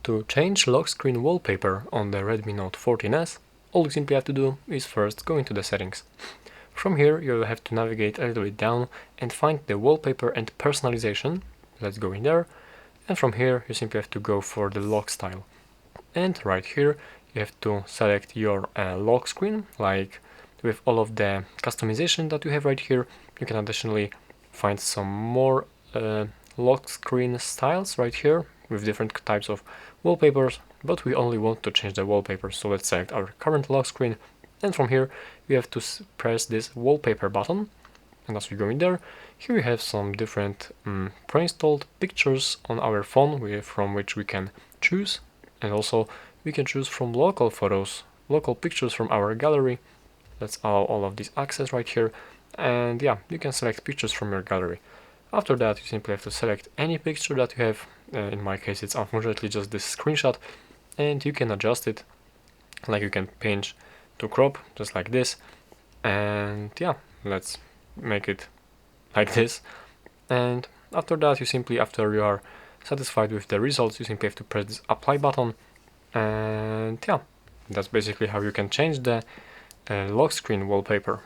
To change lock screen wallpaper on the Redmi Note 14S, all you simply have to do is first go into the settings. From here you will have to navigate a little bit down and find the wallpaper and personalization. Let's go in there, and from here you simply have to go for the lock style. And right here you have to select your lock screen, like with all of the customization that you have right here. You can additionally find some more lock screen styles right here with different types of wallpapers, but we only want to change the wallpaper, so let's select our current lock screen, and from here we have to press this wallpaper button. And as we go in there, here we have some different pre-installed pictures on our phone from which we can choose, and also we can choose from local photos, local pictures from our gallery. Let's allow all of this access right here, and yeah, you can select pictures from your gallery. After that, you simply have to select any picture that you have. In my case, it's unfortunately just this screenshot, and you can adjust it, like you can pinch to crop, just like this. And yeah, let's make it like this. And after that, after you are satisfied with the results, you simply have to press this apply button. And yeah, that's basically how you can change the lock screen wallpaper.